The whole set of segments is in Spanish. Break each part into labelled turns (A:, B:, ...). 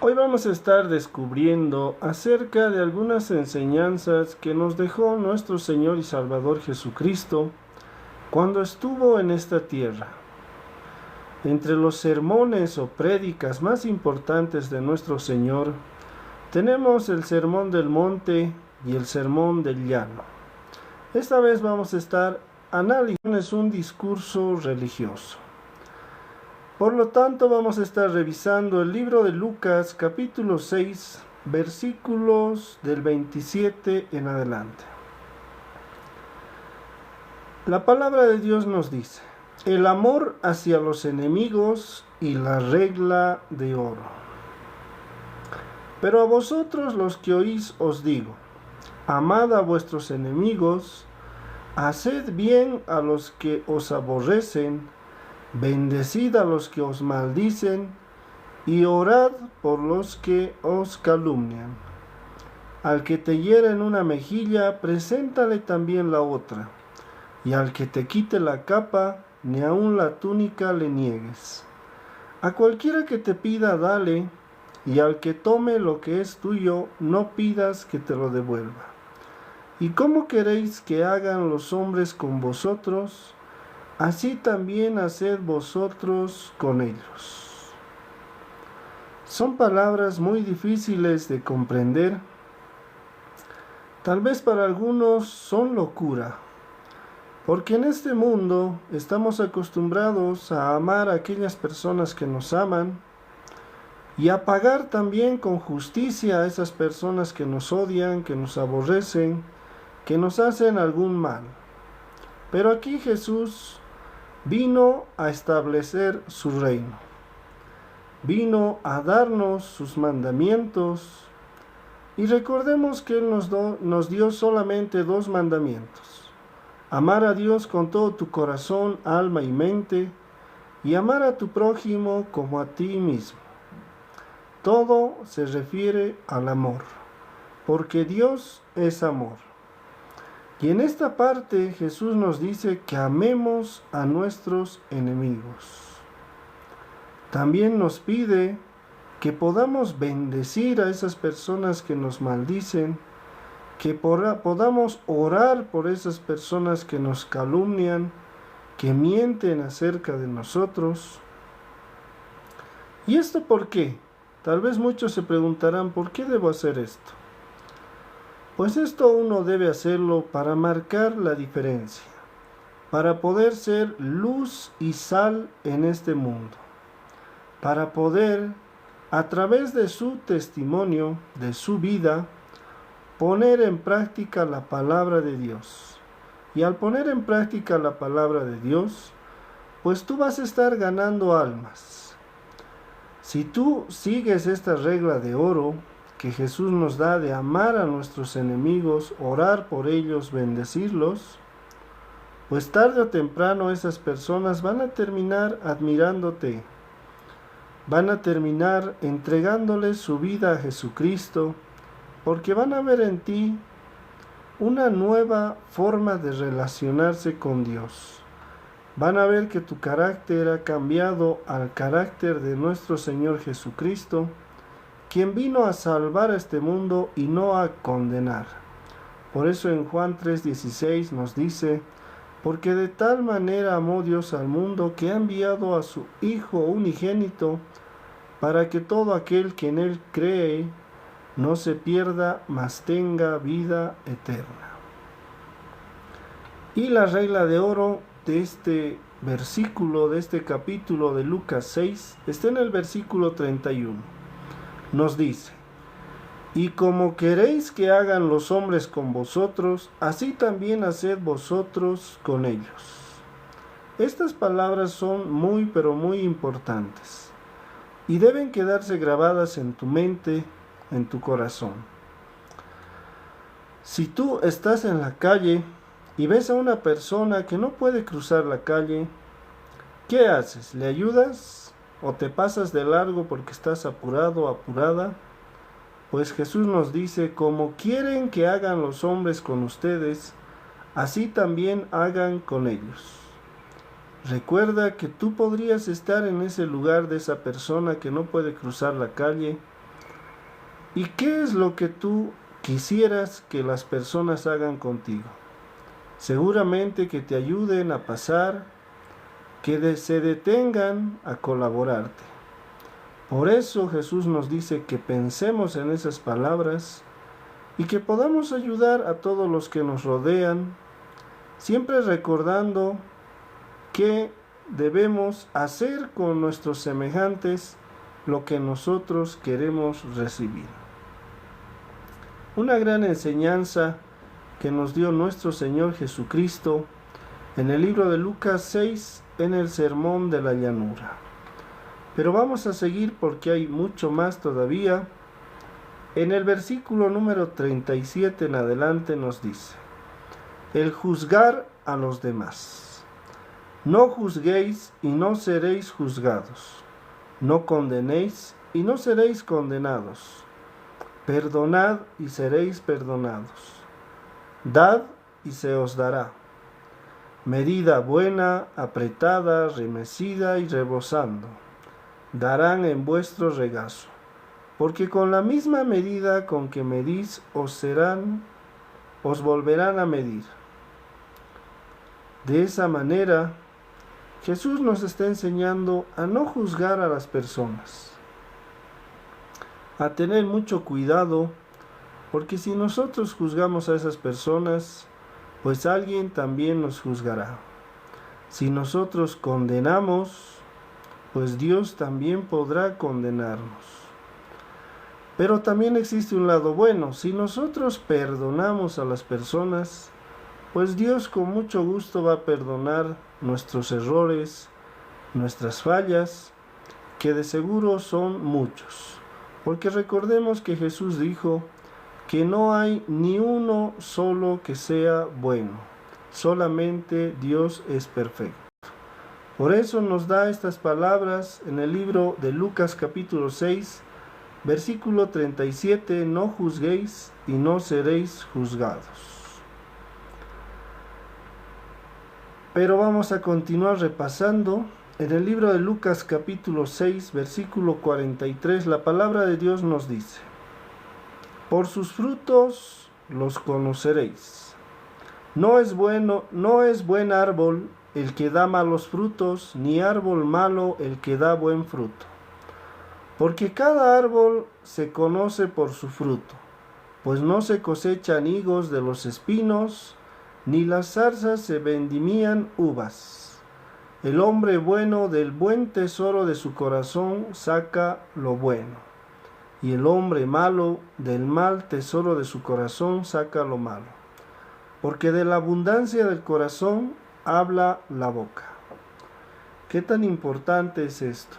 A: Hoy vamos a estar descubriendo acerca de algunas enseñanzas que nos dejó nuestro Señor y Salvador Jesucristo cuando estuvo en esta tierra. Entre los sermones o prédicas más importantes de nuestro Señor, tenemos el Sermón del Monte y el Sermón del Llano. Esta vez vamos a estar analizando un discurso religioso. Por lo tanto, vamos a estar revisando el libro de Lucas, capítulo 6, versículos del 27 en adelante. La palabra de Dios nos dice: el amor hacia los enemigos y la regla de oro. Pero a vosotros los que oís os digo, amad a vuestros enemigos, haced bien a los que os aborrecen, bendecid a los que os maldicen, y orad por los que os calumnian. Al que te hiere en una mejilla, preséntale también la otra, y al que te quite la capa, ni aun la túnica le niegues. A cualquiera que te pida, dale, y al que tome lo que es tuyo, no pidas que te lo devuelva. ¿Y cómo queréis que hagan los hombres con vosotros? Así también haced vosotros con ellos. Son palabras muy difíciles de comprender. Tal vez para algunos son locura, porque en este mundo estamos acostumbrados a amar a aquellas personas que nos aman y a pagar también con justicia a esas personas que nos odian, que nos aborrecen, que nos hacen algún mal. Pero aquí Jesús vino a establecer su reino. Vino a darnos sus mandamientos. Y recordemos que Él nos dio solamente 2 mandamientos. Amar a Dios con todo tu corazón, alma y mente. Y amar a tu prójimo como a ti mismo. Todo se refiere al amor. Porque Dios es amor. Y en esta parte Jesús nos dice que amemos a nuestros enemigos. También nos pide que podamos bendecir a esas personas que nos maldicen, que podamos orar por esas personas que nos calumnian, que mienten acerca de nosotros. ¿Y esto por qué? Tal vez muchos se preguntarán, ¿por qué debo hacer esto? Pues esto uno debe hacerlo para marcar la diferencia, para poder ser luz y sal en este mundo, para poder, a través de su testimonio, de su vida, poner en práctica la palabra de Dios. Y al poner en práctica la palabra de Dios, pues tú vas a estar ganando almas. Si tú sigues esta regla de oro que Jesús nos da de amar a nuestros enemigos, orar por ellos, bendecirlos, pues tarde o temprano esas personas van a terminar admirándote, van a terminar entregándoles su vida a Jesucristo, porque van a ver en ti una nueva forma de relacionarse con Dios. Van a ver que tu carácter ha cambiado al carácter de nuestro Señor Jesucristo, quien vino a salvar a este mundo y no a condenar. Por eso en Juan 3:16 nos dice: porque de tal manera amó Dios al mundo que ha enviado a su Hijo unigénito, para que todo aquel que en Él cree no se pierda, mas tenga vida eterna. Y la regla de oro de este versículo, de este capítulo de Lucas 6, está en el versículo 31. Nos dice: y como queréis que hagan los hombres con vosotros, así también haced vosotros con ellos. Estas palabras son muy pero muy importantes y deben quedarse grabadas en tu mente, en tu corazón. Si tú estás en la calle y ves a una persona que no puede cruzar la calle, ¿qué haces? ¿Le ayudas? ¿O te pasas de largo porque estás apurado o apurada? Pues Jesús nos dice: como quieren que hagan los hombres con ustedes, así también hagan con ellos. Recuerda que tú podrías estar en ese lugar de esa persona que no puede cruzar la calle ¿Y qué es lo que tú quisieras que las personas hagan contigo? Seguramente que te ayuden a pasar, que se detengan a colaborarte. Por eso Jesús nos dice que pensemos en esas palabras y que podamos ayudar a todos los que nos rodean, siempre recordando que debemos hacer con nuestros semejantes lo que nosotros queremos recibir. Una gran enseñanza que nos dio nuestro Señor Jesucristo en el libro de Lucas 6, en el Sermón de la Llanura. Pero vamos a seguir porque hay mucho más todavía. En el versículo número 37 en adelante nos dice: el juzgar a los demás. No juzguéis y no seréis juzgados. No condenéis y no seréis condenados. Perdonad y seréis perdonados. Dad y se os dará. Medida buena, apretada, remecida y rebosando, darán en vuestro regazo. Porque con la misma medida con que medís os volverán a medir. De esa manera, Jesús nos está enseñando a no juzgar a las personas, a tener mucho cuidado, porque si nosotros juzgamos a esas personas, pues alguien también nos juzgará. Si nosotros condenamos, pues Dios también podrá condenarnos. Pero también existe un lado bueno. Si nosotros perdonamos a las personas, pues Dios con mucho gusto va a perdonar nuestros errores, nuestras fallas, que de seguro son muchos. Porque recordemos que Jesús dijo que no hay ni uno solo que sea bueno, solamente Dios es perfecto. Por eso nos da estas palabras en el libro de Lucas capítulo 6, versículo 37, no juzguéis y no seréis juzgados. Pero vamos a continuar repasando. En el libro de Lucas capítulo 6, versículo 43, la palabra de Dios nos dice: por sus frutos los conoceréis. No es buen árbol el que da malos frutos, ni árbol malo el que da buen fruto. Porque cada árbol se conoce por su fruto, pues no se cosechan higos de los espinos, ni las zarzas se vendimían uvas. El hombre bueno del buen tesoro de su corazón saca lo bueno, y el hombre malo del mal tesoro de su corazón saca lo malo. Porque de la abundancia del corazón habla la boca. ¿Qué tan importante es esto?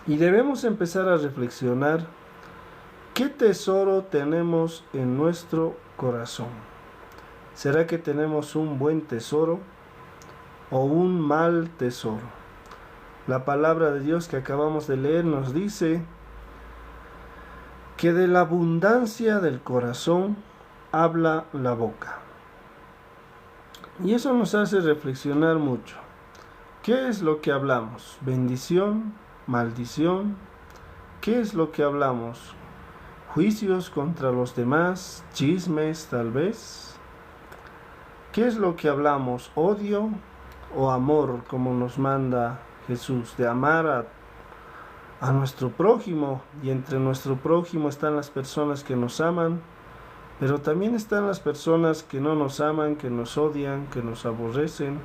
A: Y debemos empezar a reflexionar qué tesoro tenemos en nuestro corazón. ¿Será que tenemos un buen tesoro o un mal tesoro? La palabra de Dios que acabamos de leer nos dice que de la abundancia del corazón habla la boca. Y eso nos hace reflexionar mucho. ¿Qué es lo que hablamos? ¿Bendición? ¿Maldición? ¿Qué es lo que hablamos? ¿Juicios contra los demás? ¿Chismes tal vez? ¿Qué es lo que hablamos? ¿Odio o amor, como nos manda Jesús? De amar a nuestro prójimo, y entre nuestro prójimo están las personas que nos aman, pero también están las personas que no nos aman, que nos odian, que nos aborrecen.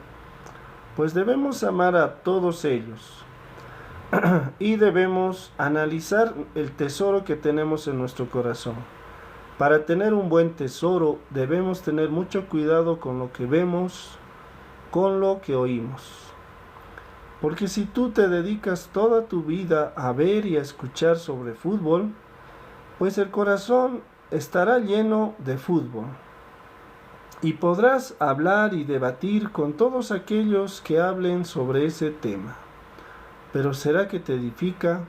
A: Pues debemos amar a todos ellos y debemos analizar el tesoro que tenemos en nuestro corazón. Para tener un buen tesoro debemos tener mucho cuidado con lo que vemos, con lo que oímos. Porque si tú te dedicas toda tu vida a ver y a escuchar sobre fútbol, pues el corazón estará lleno de fútbol. Y podrás hablar y debatir con todos aquellos que hablen sobre ese tema. Pero ¿será que te edifica?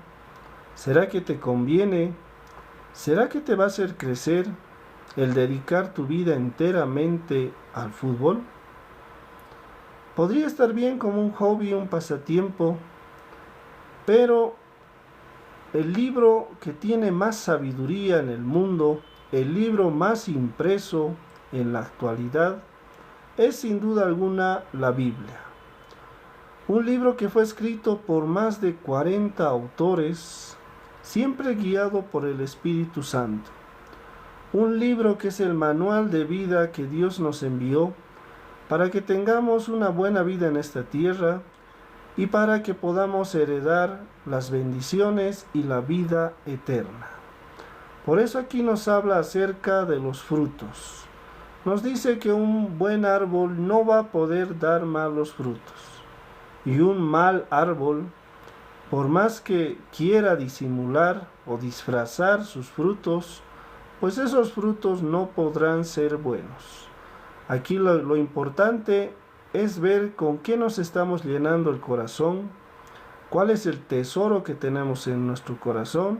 A: ¿Será que te conviene? ¿Será que te va a hacer crecer el dedicar tu vida enteramente al fútbol? Podría estar bien como un hobby, un pasatiempo, pero el libro que tiene más sabiduría en el mundo, el libro más impreso en la actualidad, es sin duda alguna la Biblia. Un libro que fue escrito por más de 40 autores, siempre guiado por el Espíritu Santo. Un libro que es el manual de vida que Dios nos envió para que tengamos una buena vida en esta tierra y para que podamos heredar las bendiciones y la vida eterna. Por eso aquí nos habla acerca de los frutos. Nos dice que un buen árbol no va a poder dar malos frutos. Y un mal árbol, por más que quiera disimular o disfrazar sus frutos, pues esos frutos no podrán ser buenos. Aquí lo importante es ver con qué nos estamos llenando el corazón, cuál es el tesoro que tenemos en nuestro corazón,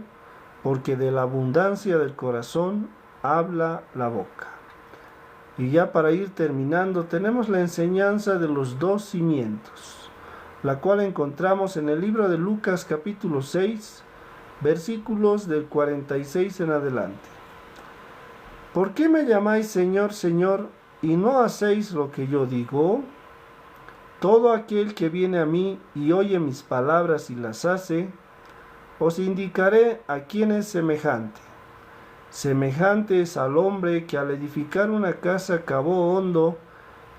A: porque de la abundancia del corazón habla la boca. Y ya para ir terminando, tenemos la enseñanza de los 2 cimientos, la cual encontramos en el libro de Lucas capítulo 6, versículos del 46 en adelante. ¿Por qué me llamáis Señor, Señor, y no hacéis lo que yo digo? Todo aquel que viene a mí y oye mis palabras y las hace, os indicaré a quién es semejante. Semejante es al hombre que al edificar una casa cavó hondo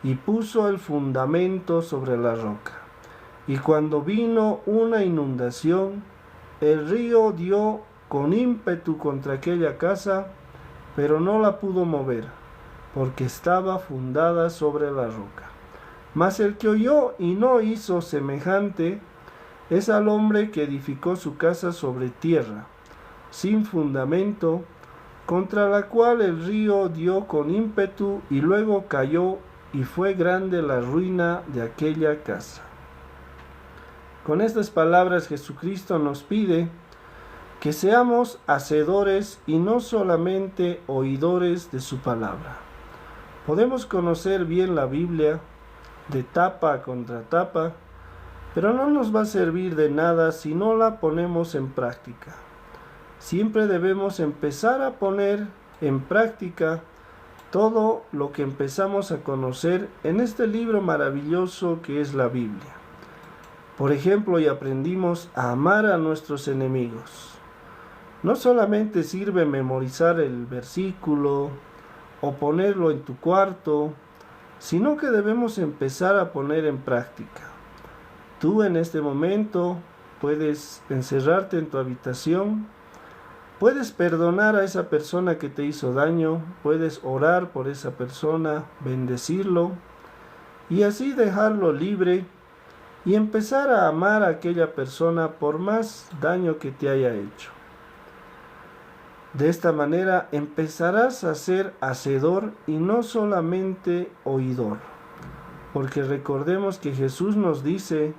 A: y puso el fundamento sobre la roca. Y cuando vino una inundación, el río dio con ímpetu contra aquella casa, pero no la pudo mover, porque estaba fundada sobre la roca. Mas el que oyó y no hizo semejante, es al hombre que edificó su casa sobre tierra, sin fundamento, contra la cual el río dio con ímpetu y luego cayó, y fue grande la ruina de aquella casa. Con estas palabras Jesucristo nos pide que seamos hacedores y no solamente oidores de su palabra. Podemos conocer bien la Biblia de tapa contra tapa, pero no nos va a servir de nada si no la ponemos en práctica. Siempre debemos empezar a poner en práctica todo lo que empezamos a conocer en este libro maravilloso que es la Biblia. Por ejemplo, y aprendimos a amar a nuestros enemigos. No solamente sirve memorizar el versículo o ponerlo en tu cuarto, sino que debemos empezar a poner en práctica. Tú en este momento puedes encerrarte en tu habitación, puedes perdonar a esa persona que te hizo daño, puedes orar por esa persona, bendecirlo y así dejarlo libre y empezar a amar a aquella persona por más daño que te haya hecho. De esta manera empezarás a ser hacedor y no solamente oidor, porque recordemos que Jesús nos dice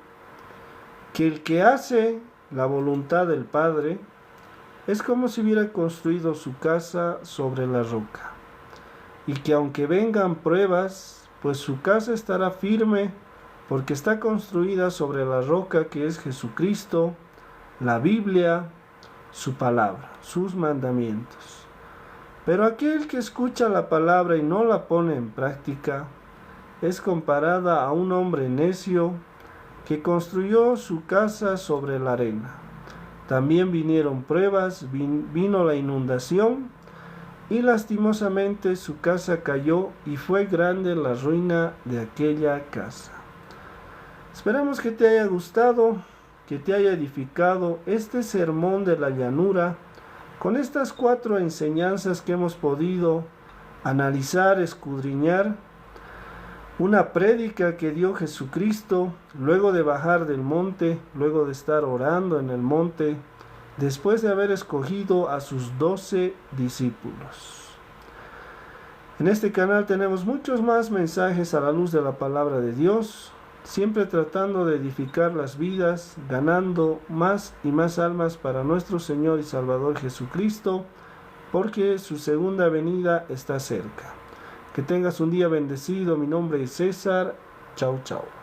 A: que el que hace la voluntad del Padre es como si hubiera construido su casa sobre la roca, y que aunque vengan pruebas, pues su casa estará firme, porque está construida sobre la roca que es Jesucristo, la Biblia, su palabra, sus mandamientos. Pero aquel que escucha la palabra y no la pone en práctica, es comparada a un hombre necio que construyó su casa sobre la arena. También vinieron pruebas, vino la inundación, y lastimosamente su casa cayó y fue grande la ruina de aquella casa. Esperamos que te haya gustado, que te haya edificado este sermón de la llanura con estas 4 enseñanzas que hemos podido analizar, escudriñar. Una prédica que dio Jesucristo luego de bajar del monte, luego de estar orando en el monte, después de haber escogido a sus 12 discípulos. En este canal tenemos muchos más mensajes a la luz de la palabra de Dios, siempre tratando de edificar las vidas, ganando más y más almas para nuestro Señor y Salvador Jesucristo, porque su segunda venida está cerca. Que tengas un día bendecido. Mi nombre es César. Chau, chau.